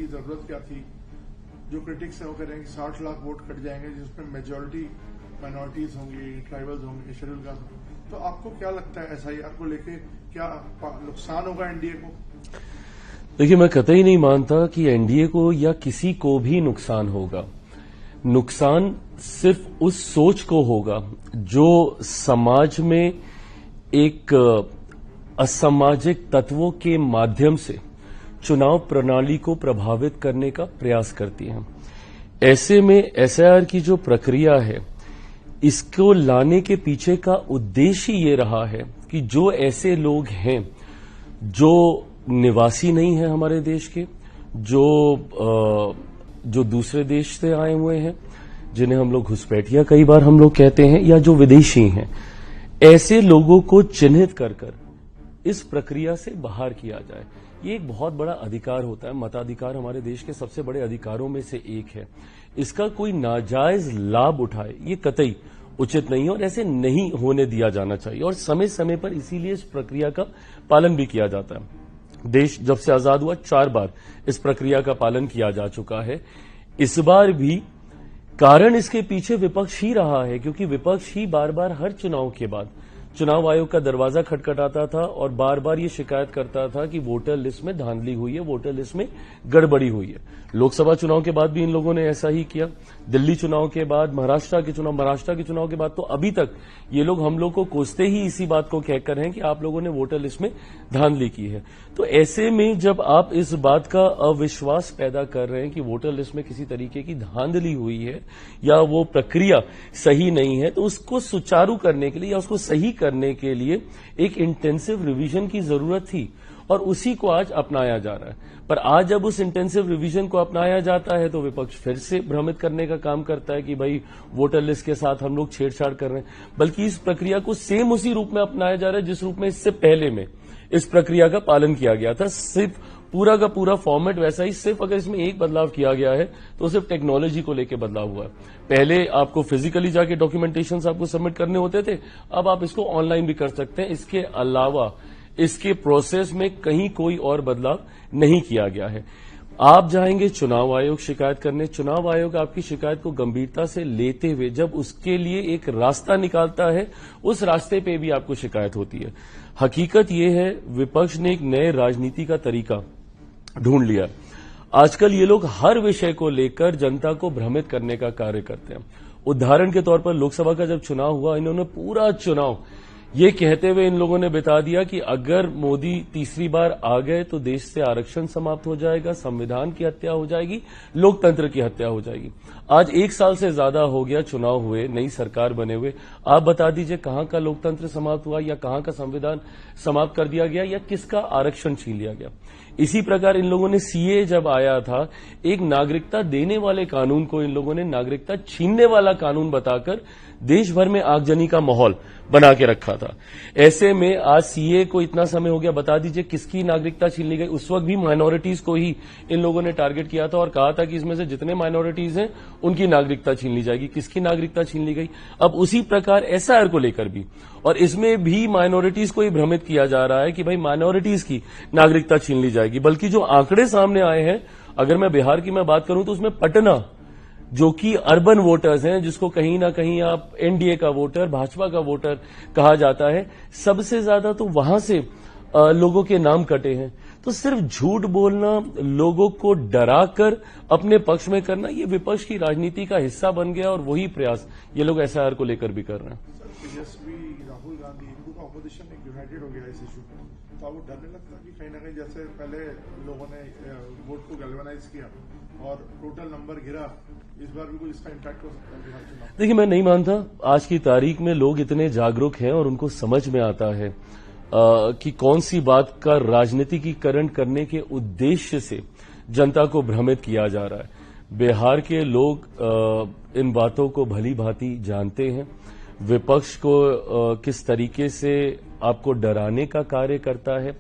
की जरूरत क्या थी? जो क्रिटिक्स हैं वो कह रहे हैं कि 60 लाख वोट कट जाएंगे, जिसमें मेजोरिटी माइनॉरिटीज होंगी, ट्राइबल्स होंगे, शेड्यूल कास्ट। तो आपको क्या लगता है एसआईआर को लेके क्या नुकसान होगा एनडीए को? देखिए, मैं कतई नहीं मानता कि एनडीए को या किसी को भी नुकसान होगा। नुकसान सिर्फ उस सोच को होगा जो समाज में एक असामाजिक तत्वों के माध्यम से चुनाव प्रणाली को प्रभावित करने का प्रयास करती है। ऐसे में एसआईआर की जो प्रक्रिया है, इसको लाने के पीछे का उद्देश्य ये रहा है कि जो ऐसे लोग हैं जो निवासी नहीं है हमारे देश के, जो दूसरे देश से आए हुए हैं, जिन्हें हम लोग घुसपैठिया कई बार हम लोग कहते हैं, या जो विदेशी हैं, ऐसे लोगों को चिन्हित कर इस प्रक्रिया से बाहर किया जाए। ये एक बहुत बड़ा अधिकार होता है। मताधिकार हमारे देश के सबसे बड़े अधिकारों में से एक है। इसका कोई नाजायज लाभ उठाए, ये कतई उचित नहीं है और ऐसे नहीं होने दिया जाना चाहिए। और समय समय पर इसीलिए इस प्रक्रिया का पालन भी किया जाता है। देश जब से आजाद हुआ 4 बार इस प्रक्रिया का पालन किया जा चुका है। इस बार भी कारण इसके पीछे विपक्ष ही रहा है, क्योंकि विपक्ष ही बार बार हर चुनाव के बाद चुनाव आयोग का दरवाजा खटखटाता था और बार बार ये शिकायत करता था कि वोटर लिस्ट में धांधली हुई है, वोटर लिस्ट में गड़बड़ी हुई है। लोकसभा चुनाव के बाद भी इन लोगों ने ऐसा ही किया, दिल्ली चुनाव के बाद, महाराष्ट्र के चुनाव के बाद, तो अभी तक ये लोग हम लोग को कोसते ही इसी बात को कहकर हैं कि आप लोगों ने वोटर लिस्ट में धांधली की है। तो ऐसे में जब आप इस बात का अविश्वास पैदा कर रहे हैं कि वोटर लिस्ट में किसी तरीके की धांधली हुई है या वो प्रक्रिया सही नहीं है, तो उसको सुचारू करने के लिए या उसको सही करने के लिए एक इंटेंसिव रिवीजन की जरूरत थी और उसी को आज अपनाया जा रहा है। पर आज जब उस इंटेंसिव रिवीजन को अपनाया जाता है तो विपक्ष फिर से भ्रमित करने का काम करता है कि भाई वोटर लिस्ट के साथ हम लोग छेड़छाड़ कर रहे हैं। बल्कि इस प्रक्रिया को सेम उसी रूप में अपनाया जा रहा है जिस रूप में इससे पहले में इस प्रक्रिया का पालन किया गया था। सिर्फ पूरा का पूरा फॉर्मेट वैसा ही, सिर्फ अगर इसमें एक बदलाव किया गया है तो सिर्फ टेक्नोलॉजी को लेकर बदलाव हुआ है। पहले आपको फिजिकली जाके डॉक्यूमेंटेशन आपको सबमिट करने होते थे, अब आप इसको ऑनलाइन भी कर सकते हैं। इसके अलावा इसके प्रोसेस में कहीं कोई और बदलाव नहीं किया गया है। आप जाएंगे चुनाव आयोग शिकायत करने, चुनाव आयोग आपकी शिकायत को गंभीरता से लेते हुए जब उसके लिए एक रास्ता निकालता है, उस रास्ते पे भी आपको शिकायत होती है। हकीकत यह है, विपक्ष ने एक नए राजनीति का तरीका ढूंढ लिया। आजकल ये लोग हर विषय को लेकर जनता को भ्रमित करने का कार्य करते हैं। उदाहरण के तौर पर लोकसभा का जब चुनाव हुआ, इन्होंने पूरा चुनाव ये कहते हुए इन लोगों ने बिता दिया कि अगर मोदी तीसरी बार आ गए तो देश से आरक्षण समाप्त हो जाएगा, संविधान की हत्या हो जाएगी, लोकतंत्र की हत्या हो जाएगी। आज 1 साल से ज्यादा हो गया चुनाव हुए, नई सरकार बने हुए। आप बता दीजिए कहां का लोकतंत्र समाप्त हुआ या कहां का संविधान समाप्त कर दिया गया या किसका आरक्षण छीन लिया गया। इसी प्रकार इन लोगों ने सीए जब आया था, एक नागरिकता देने वाले कानून को इन लोगों ने नागरिकता छीनने वाला कानून बताकर देश भर में आगजनी का माहौल बना के रखा था। ऐसे में आज सीए को इतना समय हो गया, बता दीजिए किसकी नागरिकता छीन ली गई। उस वक्त भी माइनॉरिटीज को ही इन लोगों ने टारगेट किया था और कहा था कि इसमें से जितने माइनॉरिटीज हैं उनकी नागरिकता छीन ली जाएगी। किसकी नागरिकता छीन ली गई? अब उसी प्रकार एसआईआर को लेकर भी, और इसमें भी माइनॉरिटीज को ही भ्रमित किया जा रहा है कि भाई माइनॉरिटीज की नागरिकता छीन ली जाएगी। बल्कि जो आंकड़े सामने आए हैं, अगर मैं बिहार की मैं बात करूं तो उसमें पटना, जो कि अर्बन वोटर्स हैं, जिसको कहीं ना कहीं आप एनडीए का वोटर, भाजपा का वोटर कहा जाता है, सबसे ज्यादा तो वहां से लोगों के नाम कटे हैं। तो सिर्फ झूठ बोलना, लोगों को डराकर अपने पक्ष में करना, ये विपक्ष की राजनीति का हिस्सा बन गया और वही प्रयास ये लोग एसआईआर को लेकर भी कर रहे हैं। तेजस्वी, राहुल गांधी, इनको का ऑपोजिशन एक यूनाइटेड हो गया इस इशू पे, तो आपको डर नहीं लगता कि कहीं ना कहीं जैसे पहले लोगों ने वोट को गैल्वेनाइज किया और टोटल नंबर गिरा, इस बार भी कोई इसका इम्पैक्ट हो सकता है बिहार चुनाव? देखिए, मैं नहीं मानता। आज की तारीख में लोग इतने जागरूक हैं और उनको समझ में आता है कि कौन सी बात का राजनीतिकीकरण करने के उद्देश्य से जनता को भ्रमित किया जा रहा है। बिहार के लोग इन बातों को भली भांति जानते हैं। विपक्ष को किस तरीके से आपको डराने का कार्य करता है,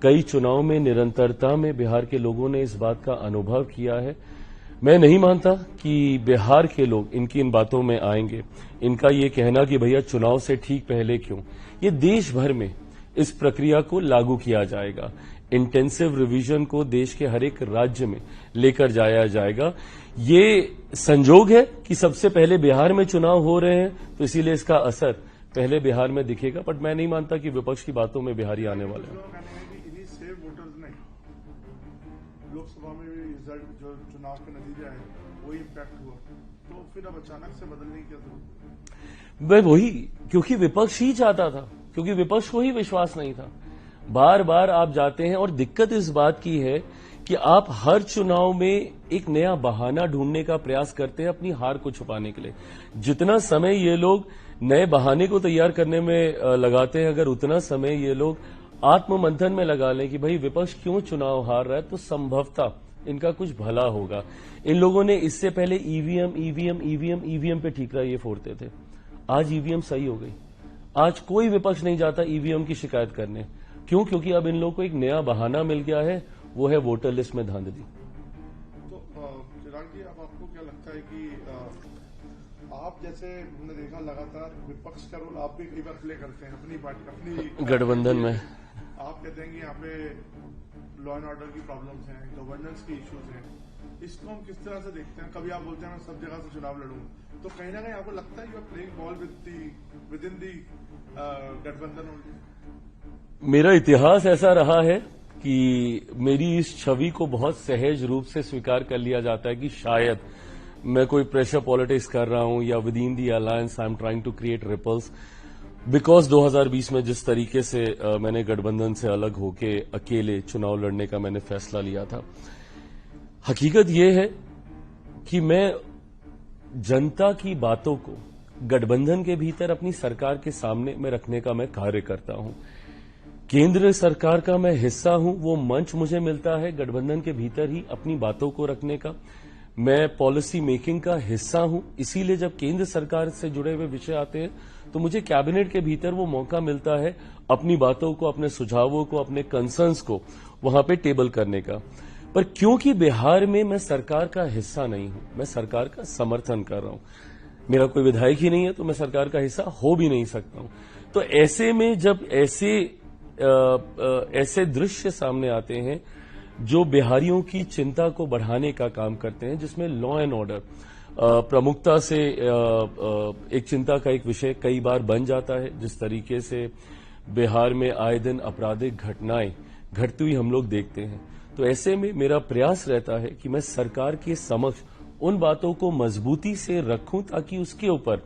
कई चुनाव में निरंतरता में बिहार के लोगों ने इस बात का अनुभव किया है। मैं नहीं मानता कि बिहार के लोग इनकी इन बातों में आएंगे। इनका ये कहना कि भैया चुनाव से ठीक पहले क्यों, ये देश भर में इस प्रक्रिया को लागू किया जाएगा। इंटेंसिव रिवीजन को देश के हर एक राज्य में लेकर जाया जाएगा। ये संजोग है कि सबसे पहले बिहार में चुनाव हो रहे हैं, तो इसीलिए इसका असर पहले बिहार में दिखेगा। बट मैं नहीं मानता कि विपक्ष की बातों में बिहारी आने वाले हैं। इन्हीं सेव वोटर्स ने लोकसभा में भी रिजल्ट जो चुनाव के नतीजा है वही इम्पैक्ट हुआ, तो फिर अब अचानक से बदलने की जरूरत। वह वही, क्योंकि विपक्ष ही चाहता था, क्योंकि विपक्ष को ही विश्वास नहीं था। बार बार आप जाते हैं और दिक्कत इस बात की है कि आप हर चुनाव में एक नया बहाना ढूंढने का प्रयास करते हैं अपनी हार को छुपाने के लिए। जितना समय ये लोग नए बहाने को तैयार करने में लगाते हैं, अगर उतना समय ये लोग आत्ममंथन में लगा लें कि भाई विपक्ष क्यों चुनाव हार रहा है, तो संभवतः इनका कुछ भला होगा। इन लोगों ने इससे पहले ईवीएम पे ठीकरा ये फोड़ते थे। आज ईवीएम सही हो गई। आज कोई विपक्ष नहीं जाता ईवीएम की शिकायत करने। क्यों? क्योंकि अब इन लोगों को एक नया बहाना मिल गया है, वो है वोटर लिस्ट में धांधली। तो चिराग जी, अब आपको क्या लगता है कि आप जैसे हमने देखा लगातार विपक्ष का रोल आप भी कई बार प्ले करते हैं अपनी पार्टी, अपनी गठबंधन में। आप कहते हैं कि यहाँ पे लॉ एंड ऑर्डर की प्रॉब्लम्स हैं, गवर्नेंस की इश्यूज हैं, इसको हम किस तरह से देखते हैं? कभी आप बोलते हैं मैं सब जगह से चुनाव लड़ूंगा, तो कहीं ना कहीं आपको लगता है you are playing ball with in the गठबंधन ओनली? मेरा इतिहास ऐसा रहा है कि मेरी इस छवि को बहुत सहज रूप से स्वीकार कर लिया जाता है कि शायद मैं कोई प्रेशर पॉलिटिक्स कर रहा हूं या with in the alliance I am trying to create ripples. Because 2020 में जिस तरीके से मैंने गठबंधन से अलग होके अकेले चुनाव लड़ने का मैंने फैसला लिया था, हकीकत यह है कि मैं जनता की बातों को गठबंधन के भीतर अपनी सरकार के सामने में रखने का मैं कार्य करता हूं। केंद्र सरकार का मैं हिस्सा हूं, वो मंच मुझे मिलता है गठबंधन के भीतर ही अपनी बातों को रखने का। मैं पॉलिसी मेकिंग का हिस्सा हूं, इसीलिए जब केंद्र सरकार से जुड़े हुए विषय आते हैं तो मुझे कैबिनेट के भीतर वो मौका मिलता है अपनी बातों को, अपने सुझावों को, अपने कंसर्न्स को वहां पे टेबल करने का। पर क्योंकि बिहार में मैं सरकार का हिस्सा नहीं हूं, मैं सरकार का समर्थन कर रहा हूं, मेरा कोई विधायक ही नहीं है, तो मैं सरकार का हिस्सा हो भी नहीं सकता हूं। तो ऐसे में जब ऐसे दृश्य सामने आते हैं जो बिहारियों की चिंता को बढ़ाने का काम करते हैं, जिसमें लॉ एंड ऑर्डर प्रमुखता से एक चिंता का एक विषय कई बार बन जाता है, जिस तरीके से बिहार में आए दिन आपराधिक घटनाएं घटती हुई हम लोग देखते हैं, तो ऐसे में मेरा प्रयास रहता है कि मैं सरकार के समक्ष उन बातों को मजबूती से रखूं ताकि उसके ऊपर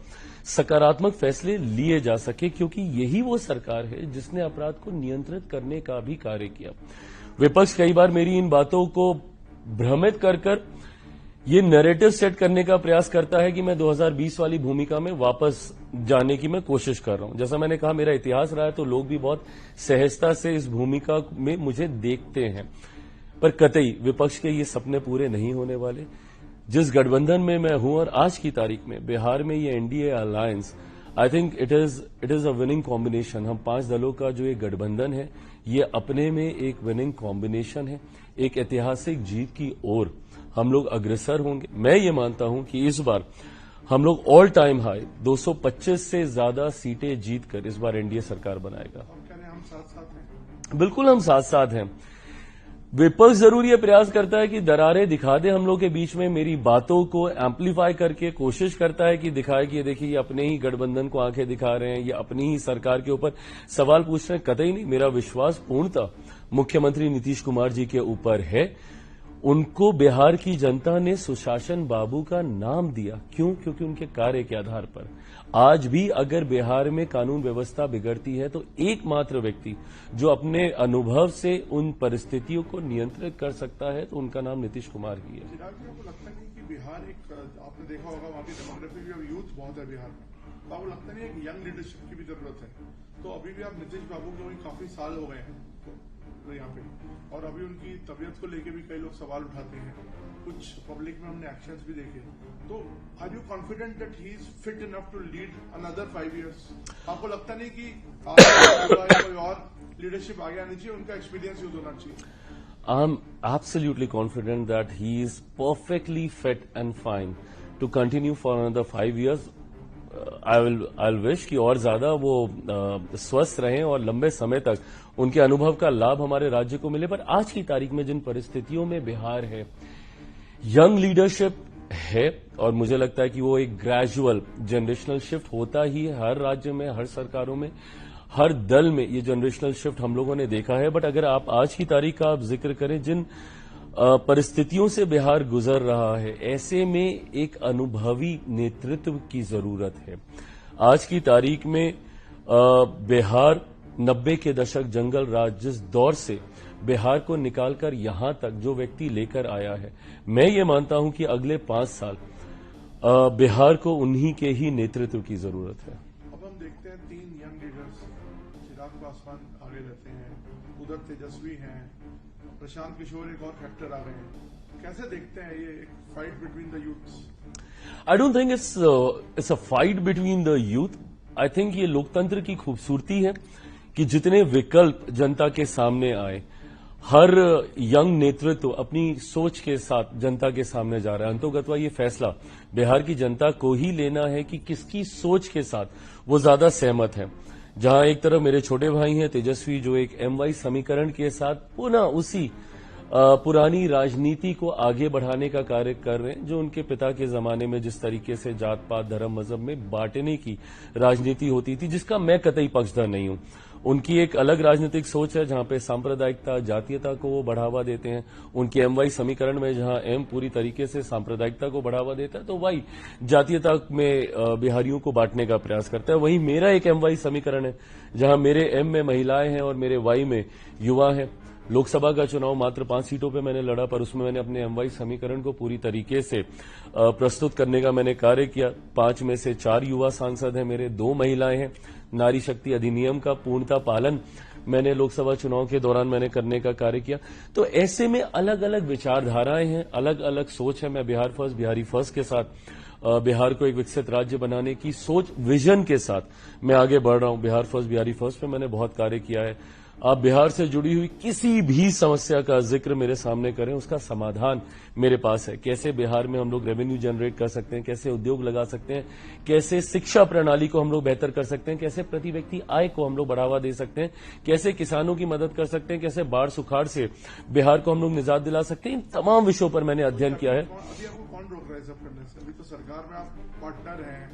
सकारात्मक फैसले लिए जा सके, क्योंकि यही वो सरकार है जिसने अपराध को नियंत्रित करने का भी कार्य किया। विपक्ष कई बार मेरी इन बातों को भ्रमित कर ये नैरेटिव सेट करने का प्रयास करता है कि मैं 2020 वाली भूमिका में वापस जाने की मैं कोशिश कर रहा हूं। जैसा मैंने कहा, मेरा इतिहास रहा है, तो लोग भी बहुत सहजता से इस भूमिका में मुझे देखते हैं। पर कतई विपक्ष के ये सपने पूरे नहीं होने वाले। जिस गठबंधन में मैं हूं और आज की तारीख में बिहार में ये NDA alliance, I think it is a winning combination. हम 5 दलों का जो एक गठबंधन है, ये अपने में एक विनिंग कॉम्बिनेशन है। एक ऐतिहासिक जीत की ओर हम लोग अग्रसर होंगे। मैं ये मानता हूं कि इस बार हम लोग ऑल टाइम हाई 225 से ज्यादा सीटें जीतकर इस बार एनडीए सरकार बनाएगा। हम साथ साथ हैं? बिल्कुल हम साथ साथ हैं। विपक्ष जरूर ये प्रयास करता है कि दरारें दिखा दे हम लोग के बीच में, मेरी बातों को एम्पलीफाई करके कोशिश करता है कि दिखाए कि ये देखिए ये अपने ही गठबंधन को आंखें दिखा रहे हैं, ये अपनी ही सरकार के ऊपर सवाल पूछ रहे हैं। कतई नहीं, मेरा विश्वास पूर्णतः मुख्यमंत्री नीतीश कुमार जी के ऊपर है। उनको बिहार की जनता ने सुशासन बाबू का नाम दिया। क्यों? क्योंकि उनके कार्य के आधार पर आज भी अगर बिहार में कानून व्यवस्था बिगड़ती है तो एकमात्र व्यक्ति जो अपने अनुभव से उन परिस्थितियों को नियंत्रित कर सकता है, तो उनका नाम नीतीश कुमार ही है। चिराग जी, आपको लगता नहीं कि बिहार एक, आपने देखा होगा वहां की डेमोग्राफी भी, अब यूथ बहुत है बिहार में, तो आपको लगता नहीं एक यंग लीडरशिप की भी जरूरत है? तो अभी भी आप नीतीश बाबू के वही काफी साल हो गए हैं तो यहाँ पे, और अभी उनकी तबीयत को लेके भी कई लोग सवाल उठाते हैं, कुछ पब्लिक में हमने एक्शंस भी देखे, तो are you confident that he is fit enough to lead another 5 years? आपको लगता नहीं कि कोई और लीडरशिप आगे आनी चाहिए, उनका एक्सपीरियंस यूज होना चाहिए? I'm absolutely confident that he is perfectly fit and fine to continue for another 5 years. I will wish कि और ज्यादा वो स्वस्थ रहें और लंबे समय तक उनके अनुभव का लाभ हमारे राज्य को मिले। पर आज की तारीख में जिन परिस्थितियों में बिहार है, यंग लीडरशिप है, और मुझे लगता है कि वो एक ग्रेजुअल जनरेशनल शिफ्ट होता ही है हर राज्य में, हर सरकारों में, हर दल में ये जनरेशनल शिफ्ट हम लोगों ने देखा है। बट अगर आप आज की तारीख का आप जिक्र करें, जिन परिस्थितियों से बिहार गुजर रहा है, ऐसे में एक अनुभवी नेतृत्व की जरूरत है। आज की तारीख में बिहार 90 के दशक जंगल राज जिस दौर से बिहार को निकालकर यहां तक जो व्यक्ति लेकर आया है, मैं ये मानता हूं कि अगले 5 साल बिहार को उन्हीं के ही नेतृत्व की जरूरत है। अब हम देखते हैं 3 यंग लीडर्स, चिराग पासवान आगे रहते हैं, उधर तेजस्वी हैं, प्रशांत किशोर एक और फैक्टर आ गए हैं। कैसे देखते हैं ये एक fight between the youths? I don't think it's a fight between the youth. I think ये लोकतंत्र की खूबसूरती है कि जितने विकल्प जनता के सामने आए, हर यंग नेतृत्व अपनी सोच के साथ जनता के सामने जा रहा है। अंतोगत्वा ये फैसला बिहार की जनता को ही लेना है कि किसकी सोच के साथ वो ज्यादा सहमत है। जहां एक तरफ मेरे छोटे भाई हैं तेजस्वी, जो एक MY समीकरण के साथ पुनः उसी पुरानी राजनीति को आगे बढ़ाने का कार्य कर रहे हैं, जो उनके पिता के जमाने में जिस तरीके से जात पात धर्म मजहब में बांटने की राजनीति होती थी, जिसका मैं कतई पक्षधर नहीं हूं। उनकी एक अलग राजनीतिक सोच है जहां पे सांप्रदायिकता, जातीयता को वो बढ़ावा देते हैं। उनके MY समीकरण में जहां M पूरी तरीके से सांप्रदायिकता को बढ़ावा देता है, तो Y जातीयता में बिहारियों को बांटने का प्रयास करता है। वहीं मेरा एक MY समीकरण है जहां मेरे M में महिलाएं हैं और मेरे Y में युवा हैं। लोकसभा का चुनाव मात्र 5 सीटों पे मैंने लड़ा, पर उसमें मैंने अपने MY समीकरण को पूरी तरीके से प्रस्तुत करने का मैंने कार्य किया। 5 में से 4 युवा सांसद हैं मेरे, 2 महिलाएं हैं। नारी शक्ति अधिनियम का पूर्णता पालन मैंने लोकसभा चुनाव के दौरान मैंने करने का कार्य किया। तो ऐसे में अलग अलग विचारधाराएं हैं, अलग अलग सोच है। मैं बिहार फर्स्ट, बिहारी फर्स्ट के साथ बिहार को एक विकसित राज्य बनाने की सोच, विजन के साथ मैं आगे बढ़ रहा हूं। बिहार फर्स्ट, बिहारी फर्स्ट पे मैंने बहुत कार्य किया है। आप बिहार से जुड़ी हुई किसी भी समस्या का जिक्र मेरे सामने करें, उसका समाधान मेरे पास है। कैसे बिहार में हम लोग रेवेन्यू जनरेट कर सकते हैं, कैसे उद्योग लगा सकते हैं, कैसे शिक्षा प्रणाली को हम लोग बेहतर कर सकते हैं, कैसे प्रति व्यक्ति आय को हम लोग बढ़ावा दे सकते हैं, कैसे किसानों की मदद कर सकते हैं, कैसे बाढ़ सुखाड़ से बिहार को हम लोग निजात दिला सकते हैं। इन तमाम विषयों पर मैंने अध्ययन किया है। अभी आपको कौन रोक रहा है सब करने से? अभी तो सरकार में आप पार्टनर हैं,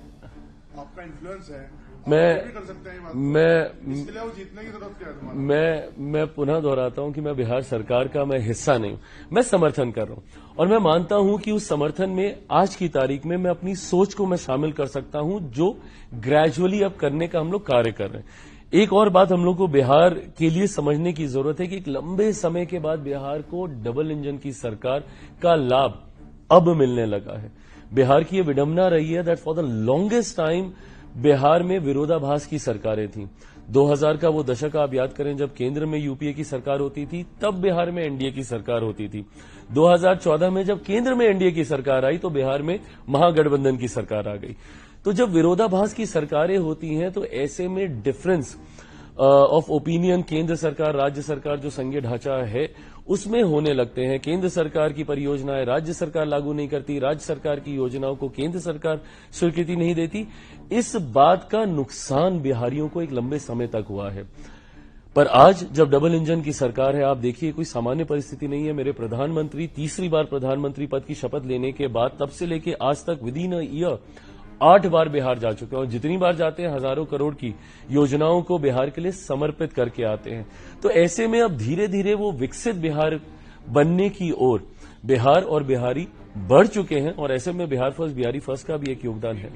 आपका इन्फ्लुएंस है, भी कर सकते हैं ये बात। इसलिए वो जीतने की जरूरत क्या है तुम्हारा? मैं पुनः दोहराता हूं कि मैं बिहार सरकार का मैं हिस्सा नहीं हूं, मैं समर्थन कर रहा हूं। और मैं मानता हूं कि उस समर्थन में आज की तारीख में मैं अपनी सोच को मैं शामिल कर सकता हूं, जो ग्रेजुअली अब करने का हम लोग कार्य कर रहे हैं। एक और बात हम लोग को बिहार के लिए समझने की जरूरत है कि एक लंबे समय के बाद बिहार को डबल इंजन की सरकार का लाभ अब मिलने लगा है। बिहार की यह विडंबना रही है that for the longest time Bihar में विरोधाभास की सरकारें थीं। 2000 का वो दशक आप याद करें, जब केंद्र में UPA की सरकार होती थी, तब बिहार में NDA की सरकार होती थी। 2014 में जब केंद्र में NDA की सरकार आई, तो बिहार में महागठबंधन की सरकार आ गई। तो जब विरोधाभास की सरकारें होती हैं, तो ऐसे में डिफरेंस ऑफ ओपिनियन केंद्र सरकार, राज्य सरकार जो संघीय ढांचा है उसमें होने लगते हैं। केंद्र सरकार की परियोजनाएं राज्य सरकार लागू नहीं करती, राज्य सरकार की योजनाओं को केंद्र सरकार स्वीकृति नहीं देती। इस बात का नुकसान बिहारियों को एक लंबे समय तक हुआ है। पर आज जब डबल इंजन की सरकार है, आप देखिए कोई सामान्य परिस्थिति नहीं है। मेरे प्रधानमंत्री तीसरी बार प्रधानमंत्री पद की शपथ लेने के बाद तब से लेके आज तक विदिन अ ईयर 8 बार बिहार जा चुके हैं, और जितनी बार जाते हैं हजारों करोड़ की योजनाओं को बिहार के लिए समर्पित करके आते हैं। तो ऐसे में अब धीरे धीरे वो विकसित बिहार बनने की ओर बिहार और बिहारी बढ़ चुके हैं, और ऐसे में बिहार फर्स्ट, बिहारी फर्स्ट का भी एक योगदान है।